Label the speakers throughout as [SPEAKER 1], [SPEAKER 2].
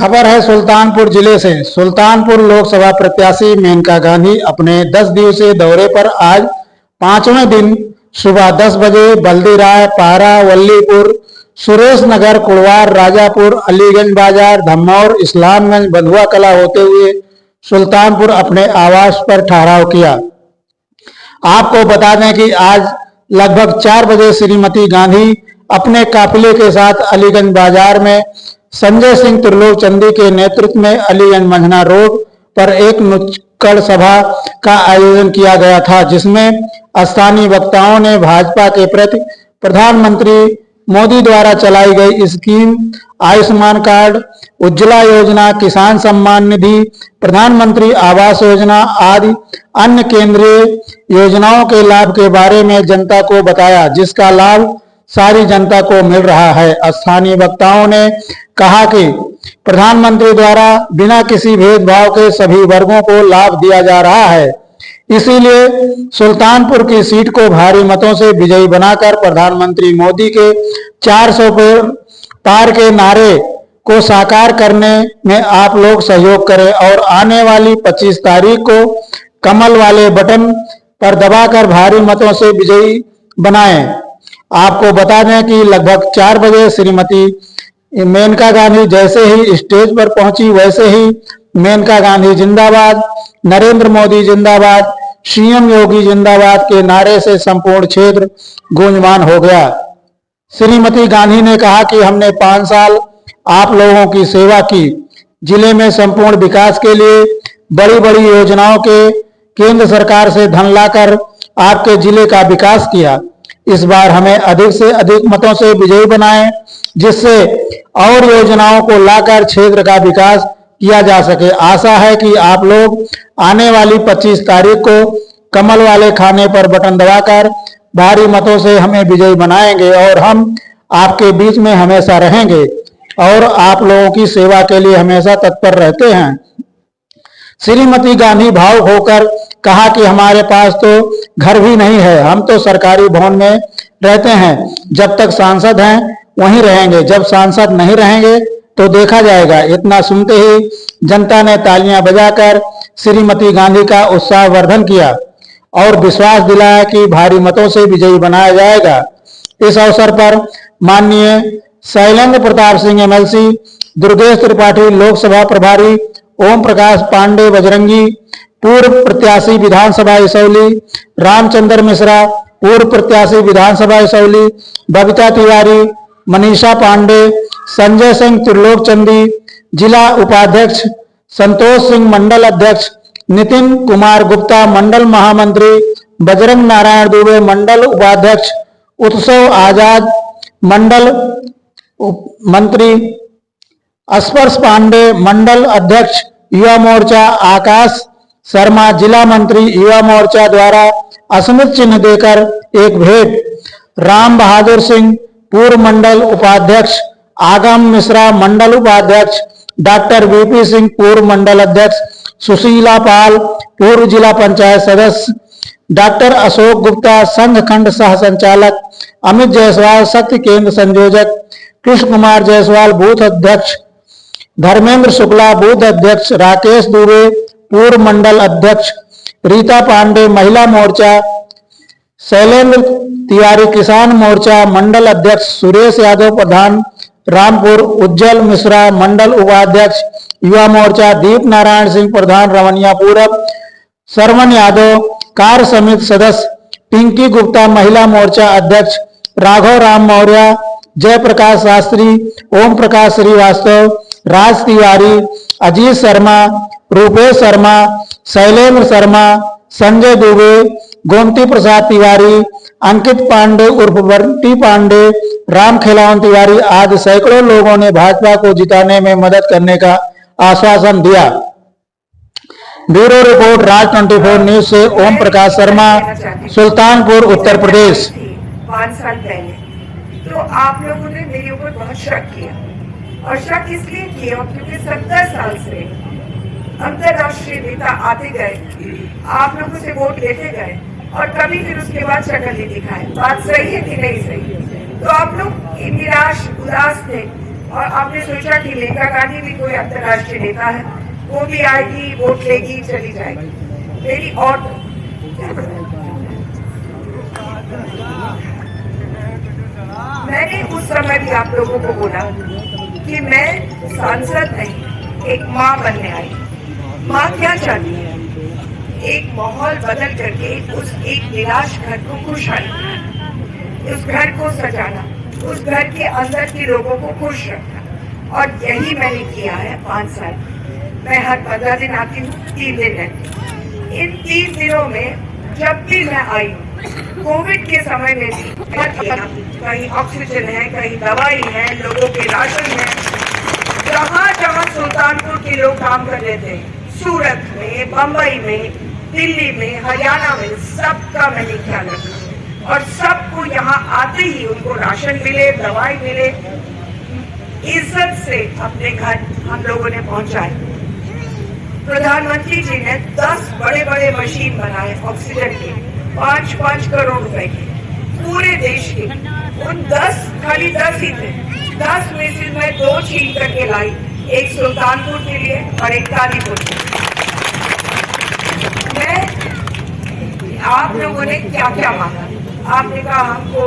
[SPEAKER 1] खबर है सुल्तानपुर जिले से। सुल्तानपुर लोकसभा प्रत्याशी मेनका गांधी अपने 10 दिवसीय दौरे पर आज 5वें दिन सुबह 10 बजे बल्दीराय, पारा, वल्लीपुर, सुरेश नगर, कुड़वार, राजापुर, अलीगंज बाजार, धम्मौर, इस्लामगंज, बंधुआ कला होते हुए सुल्तानपुर अपने आवास पर ठहराव किया। आपको बता दें कि आज लगभग 4 बजे श्रीमती गांधी अपने काफिले के साथ अलीगंज बाजार में संजय सिंह त्रिलोक चंदी के नेतृत्व में अलीगंज मंझना रोड पर एक नुक्कड़ सभा का आयोजन किया गया था, जिसमें स्थानीय वक्ताओं ने भाजपा के प्रति प्रधानमंत्री मोदी द्वारा चलाई गई स्कीम, आयुष्मान कार्ड, उज्ज्वला योजना, किसान सम्मान निधि, प्रधानमंत्री आवास योजना आदि अन्य केंद्रीय योजनाओं के लाभ के बारे में जनता को बताया, जिसका लाभ सारी जनता को मिल रहा है। स्थानीय वक्ताओं ने कहा कि प्रधानमंत्री द्वारा बिना किसी भेदभाव के सभी वर्गों को लाभ दिया जा रहा है, इसीलिए सुल्तानपुर की सीट को भारी मतों से विजयी बनाकर प्रधानमंत्री मोदी के 400 पार के नारे को साकार करने में आप लोग सहयोग करें और आने वाली 25 तारीख को कमल वाले बटन पर दबाकर भारी मतों से विजयी बनाएं। आपको बता दें कि लगभग 4 बजे श्रीमती मेनका गांधी जैसे ही स्टेज पर पहुंची, वैसे ही मेनका गांधी जिंदाबाद, नरेंद्र मोदी जिंदाबाद, सीएम योगी जिंदाबाद के नारे से संपूर्ण क्षेत्र गूंजमान हो गया। श्रीमती गांधी ने कहा कि हमने 5 साल आप लोगों की सेवा की, जिले में संपूर्ण विकास के लिए बड़ी बड़ी योजनाओं के केंद्र सरकार से धन लाकर आपके जिले का विकास किया। इस बार हमें अधिक से अधिक मतों से विजयी बनाएं, जिससे और योजनाओं को लाकर क्षेत्र का विकास किया जा सके। आशा है कि आप लोग आने वाली 25 तारीख को कमल वाले खाने पर बटन दबाकर भारी मतों से हमें विजयी बनाएंगे और हम आपके बीच में हमेशा रहेंगे और आप लोगों की सेवा के लिए हमेशा तत्पर रहते हैं। श्रीमती गांधी भावुक होकर कहा कि हमारे पास तो घर भी नहीं है, हम तो सरकारी भवन में रहते हैं, जब तक सांसद हैं वहीं रहेंगे, जब सांसद नहीं रहेंगे तो देखा जाएगा। इतना सुनते ही जनता ने तालियां बजाकर श्रीमती गांधी का उत्साहवर्धन किया और विश्वास दिलाया कि भारी मतों से विजयी बनाया जाएगा। इस अवसर पर माननीय शैलेंद्र प्रताप सिंह एमएलसी, दुर्गेश त्रिपाठी लोकसभा प्रभारी, ओम प्रकाश पांडे बजरंगी पूर्व प्रत्याशी विधानसभा इसौली, रामचंद्र मिश्रा पूर्व प्रत्याशी विधानसभा इसौली, बबीता तिवारी, मनीषा पांडे, संजय सिंह त्रिलोक चंदी जिला उपाध्यक्ष, संतोष सिंह मंडल अध्यक्ष, नितिन कुमार गुप्ता मंडल महामंत्री, बजरंग नारायण दुबे मंडल उपाध्यक्ष, उत्सव आजाद मंडल मंत्री, स्पर्श पांडे मंडल अध्यक्ष युवा मोर्चा, आकाश शर्मा जिला मंत्री युवा मोर्चा द्वारा स्मृति चिन्ह देकर एक भेंट, राम बहादुर सिंह पूर्व मंडल उपाध्यक्ष, आगम मिश्रा मंडल उपाध्यक्ष, डॉक्टर वीपी सिंह पूर्व मंडल अध्यक्ष, सुशीला पाल पूर्व जिला पंचायत सदस्य, डॉक्टर अशोक गुप्ता संघ खंड सह संचालक, अमित जायसवाल शक्ति केंद्र संयोजक, कृष्ण कुमार जायसवाल बूथ अध्यक्ष, धर्मेंद्र शुक्ला बूथ अध्यक्ष, राकेश दुबे पूर्व मंडल अध्यक्ष, रीता पांडे महिला मोर्चा, शैलेंद्र तिवारी किसान मोर्चा मंडल अध्यक्ष, सुरेश यादव प्रधान रामपुर, उज्जवल मिश्रा मंडल उपाध्यक्ष युवा मोर्चा, दीप नारायण सिंह प्रधान रमनिया पूरब, सरवन यादव कार्य समिति सदस्य, पिंकी गुप्ता महिला मोर्चा अध्यक्ष, राघव राम मौर्य, जयप्रकाश शास्त्री, ओम प्रकाश श्रीवास्तव, राज तिवारी, अजीत शर्मा, रूपेश शर्मा, शैलेंद्र शर्मा, संजय दुबे, गोमती प्रसाद तिवारी, अंकित पांडे उर्फ बंटी पांडे, राम खिलावन तिवारी आदि सैकड़ों लोगों ने भाजपा को जिताने में मदद करने का आश्वासन दिया। ब्यूरो रिपोर्ट राज 24 न्यूज से ओम प्रकाश शर्मा, सुल्तानपुर उत्तर प्रदेश।
[SPEAKER 2] 5 साल पहले तो आप लोगों ने मेरे ऊपर बहुत शक किया, और शक इसलिए किया क्योंकि 70 साल से अंतरराष्ट्रीय नेता आते गए, आप लोगों से वोट लेते गए और कभी फिर उसके बाद शक्ल नहीं दिखाए। बात सही है कि नहीं सही है? तो आप लोग निराश उदास थे और आपने सोचा कि मेनका गांधी भी कोई अंतर्राष्ट्रीय नेता है, वो भी आएगी, वोट लेगी, चली जाएगी। मेरी और मैंने उस समय भी आप लोगों को बोला कि मैं सांसद नहीं, एक माँ बनने आई। माँ क्या चाहती है? एक माहौल बदल करके एक निराश घर को खुशहाल करना, उस घर को सजाना, उस घर के अंदर के लोगों को खुश रखना, और यही मैंने किया है 5 साल। मैं हर 15 दिन आती हूँ, 3 दिन रहती हूँ। इन 3 दिनों में जब भी मैं आई हूँ, कोविड के समय में भी कहीं ऑक्सीजन है, कहीं दवाई है, लोगों के राशन है। जहाँ जहाँ सुल्तानपुर के लोग काम कर रहे थे, सूरत में, बम्बई में, दिल्ली में, हरियाणा में, सबका मैंने ख्याल रखा और सबको यहाँ आते ही उनको राशन मिले, दवाई मिले, इज्जत से अपने घर हम लोगों ने पहुंचाए। प्रधानमंत्री जी ने 10 बड़े बड़े मशीन बनाए ऑक्सीजन के, 5-5 करोड़ रुपए के, पूरे देश के। उन 10 खाली 10 ही थे। 10 में से मैं 2 छीन करके लाई, एक सुल्तानपुर के लिए और एक कालीपुर के लिए। मैं आप लोगों ने क्या क्या मांगा? आपने कहा हमको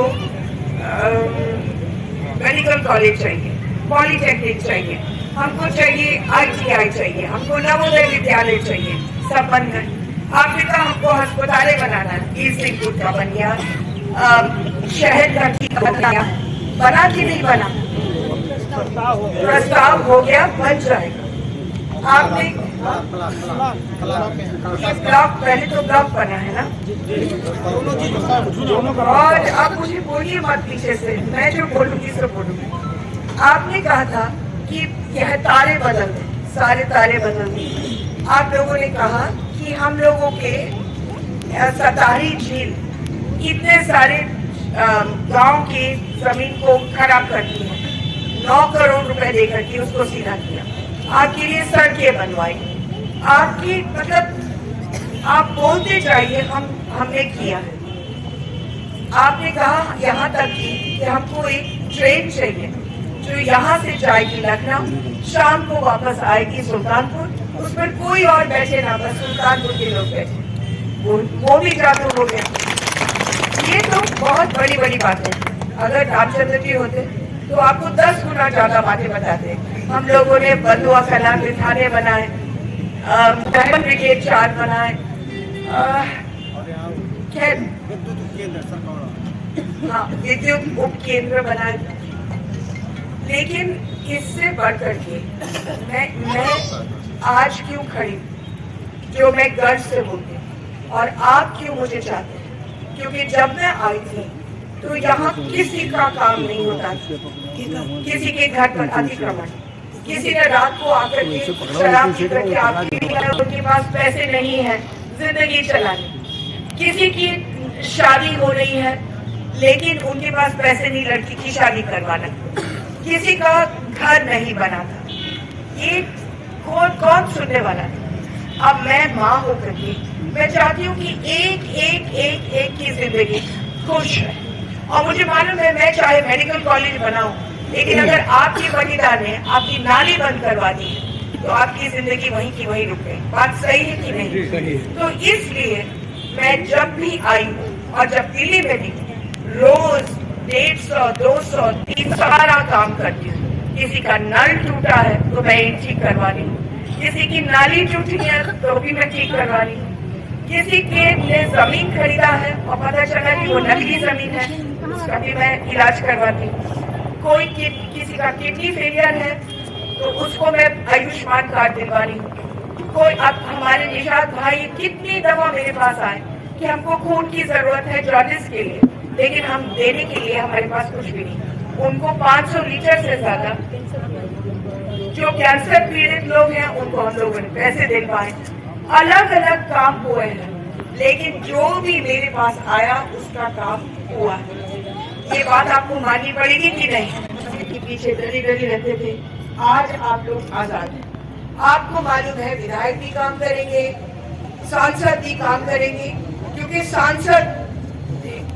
[SPEAKER 2] मेडिकल कॉलेज चाहिए, पॉलिटेक्निक चाहिए, हमको चाहिए ITI चाहिए, हमको नवोदय विद्यालय चाहिए, सब बन गए। आपने कहा हमको अस्पतालें बनाना है, ईस्ट सिंहपुर का बन गया, शहर का टीका बन गया, बना कि नहीं बना? प्रस्ताव हो गया, बन जाएगा। आपने ब्लॉक, पहले तो ब्लॉक बना है ना, और आप मुझे बोलिए मत पीछे से, मैं जो बोलूंगी सब बोलूंगी। आपने कहा था कि यह तारे बदल दें, सारे तारे बदल दें। आप लोगों ने कहा कि हम लोगों के सतारी झील इतने सारे गांव की जमीन को खराब करती है, 9 करोड़ रुपए देकर के उसको सीधा किया, आपके लिए सड़कें बनवाई, आपकी मतलब आप बोलते जाइए हमने किया है। आपने कहा यहाँ तक कि हमको एक ट्रेन चाहिए जो यहाँ से जाएगी लखनऊ, शाम को वापस आएगी सुल्तानपुर, उस पर कोई और बैठे ना, बस सुल्तानपुर के लोग बैठे। वो भी जादू हो गया। ये तो बहुत बड़ी बड़ी बात है। अगर रामचंद्र जी होते तो आपको 10 गुना ज्यादा बातें बताते। हम लोगों ने बंधुआ कलान के थाने बनाए, डायमंड ब्रिगेड 4 बनाए, हाँ विद्युत उप केंद्र बनाए। लेकिन इससे बढ़कर के मैं आज क्यों खड़ी, जो मैं गर्व से बोलती हूँ, और आप क्यों मुझे चाहते हैं? क्योंकि जब मैं आई थी तो यहाँ किसी का काम नहीं होता, किसी के घर पर अतिक्रमण, किसी ने रात को आकर के शराब पी करके आपकी, उनके पास पैसे नहीं है जिंदगी चलाने, किसी की शादी हो रही है लेकिन उनके पास पैसे नहीं लड़की की शादी करवाना, किसी का घर नहीं बना था। ये कौन सुनने वाला है? अब मैं माँ होकर के मैं चाहती हूँ कि एक की जिंदगी खुश है। और मुझे मालूम है मैं चाहे मेडिकल कॉलेज बनाऊं, लेकिन अगर आपकी बलिदान ने आपकी नाली बंद करवा दी तो आपकी जिंदगी वहीं की वहीं रुक गई। बात सही है कि नहीं? तो इसलिए मैं जब भी आई हूँ और जब दिल्ली में भी रोज 150, 200, 300 सारा काम करती हूँ। किसी का नल टूटा है तो मैं ठीक करवा रही हूँ, किसी की नाली टूटी है तो भी मैं ठीक करवा रही हूँ, किसी के ने जमीन खरीदा है और पता चला कि वो नकली जमीन है, उसका भी मैं इलाज करवाती हूँ। कोई किसी का किडनी फेलियर है तो उसको मैं आयुष्मान कार्ड दिलवा रही हूँ। कोई अब हमारे निशाद भाई कितनी दफा मेरे पास आए कि हमको खून की जरूरत है जॉन्डिस के लिए, लेकिन हम देने के लिए हमारे पास कुछ भी नहीं। उनको 500 लीटर से ज्यादा, जो कैंसर पीड़ित लोग हैं उनको हम लोगों ने पैसे दे पाए। अलग अलग काम हुए हैं, लेकिन जो भी मेरे पास आया उसका काम हुआ है। ये बात आपको माननी पड़ेगी कि नहीं? कि पीछे डरी रहते थे, आज आप लोग आजाद हैं। आपको मालूम है विधायक भी काम करेंगे, सांसद भी काम करेंगे, क्योंकि सांसद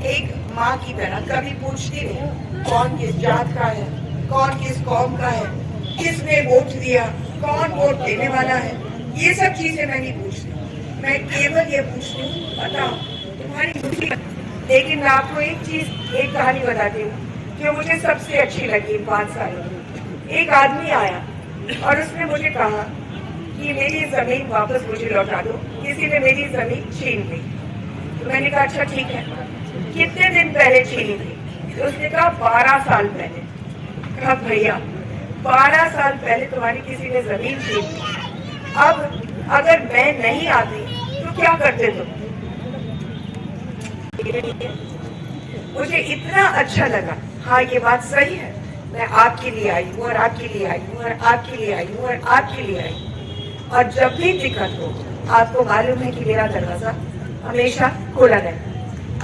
[SPEAKER 2] एक माँ की तरह कभी पूछती नहीं कौन किस जात का है, कौन किस कौम का है, किसने वोट दिया, कौन वोट देने वाला है, ये सब चीजें मैं नहीं पूछती। मैं केवल ये पूछती हूँ, बताओ तुम्हारी खुशी। लेकिन मैं आपको एक कहानी बताती हूँ जो मुझे सबसे अच्छी लगी इन 5 सालों में। एक आदमी आया और उसने मुझे कहा कि मेरी जमीन वापस मुझे लौटा दो, किसी ने मेरी जमीन छीन ली। तो मैंने कहा अच्छा ठीक है, कितने दिन पहले छीनी थी? तो उसने कहा 12 साल पहले। कहा भैया 12 साल पहले तुम्हारी किसी ने जमीन छीन ली, अब अगर मैं नहीं आती तो क्या करते तुम? मुझे इतना अच्छा लगा, हाँ ये बात सही है, मैं आपके लिए आई हूँ और आपके लिए आई हूँ और आपके लिए आई हूँ और आपके लिए आई हूँ। और जब भी दिक्कत हो, आपको मालूम है कि मेरा दरवाजा हमेशा खुला रहता है।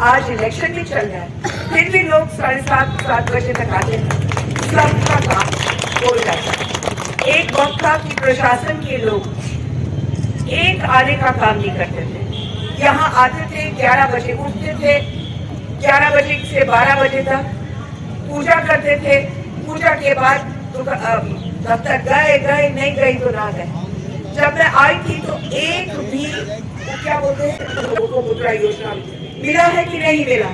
[SPEAKER 2] आज इलेक्शन भी चल रहा है, फिर भी लोग 7:30 बजे तक आते हैं, सबका काम हो जाता है। एक वक्त था कि प्रशासन के लोग एक आने का काम नहीं करते थे, यहाँ आते थे 11 बजे, उठते थे 11 बजे से 12 बजे तक, पूजा करते थे, पूजा के बाद तो दफ्तर गए नहीं गई तो ना गए। जब मैं आई थी तो एक भी क्या बोलते हैं मुद्रा योजना मिला है कि नहीं मिला?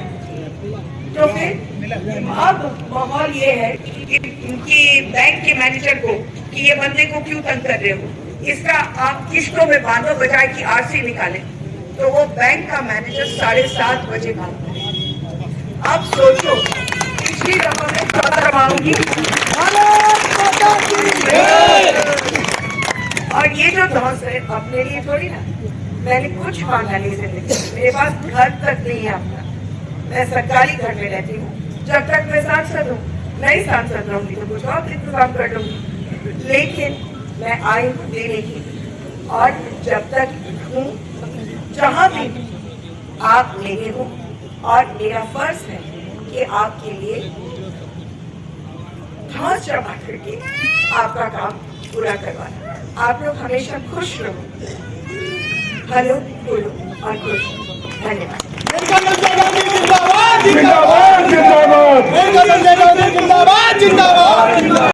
[SPEAKER 2] तो फिर अब माहौल ये है कि बैंक के मैनेजर को कि ये बंदे को क्यों तंग कर रहे हो, इसका आप किस्तों में बांधो बजाय कि आरसी निकाले। तो वो बैंक का मैनेजर 7:30 बजे बांधता है। अब सोचो, पिछली दफा मैं 14 मांगूंगी और ये जो धौस है अपने लिए थोड़ी ना, मैंने कुछ मांगा नहीं जिंदगी, मेरे पास घर तक नहीं है अपना, मैं सरकारी घर में रहती हूँ। जब तक मैं सांसद हूँ, नहीं सांसद रहूंगी तो कुछ और इंतजाम कर लूंगी, लेकिन मैं आई हूँ देने की। और जब तक हूँ, जहाँ भी आप मेरे हो, और मेरा फर्ज है कि आपके लिए घास जमा करके आपका काम पूरा करवाना। आप लोग हमेशा खुश रहो, हलो बोलो और खुश। धन्यवाद।
[SPEAKER 3] जिंदाबाद जिंदाबाद जिंदाबाद जिंदाबाद जिंदाबाद जिंदाबाद।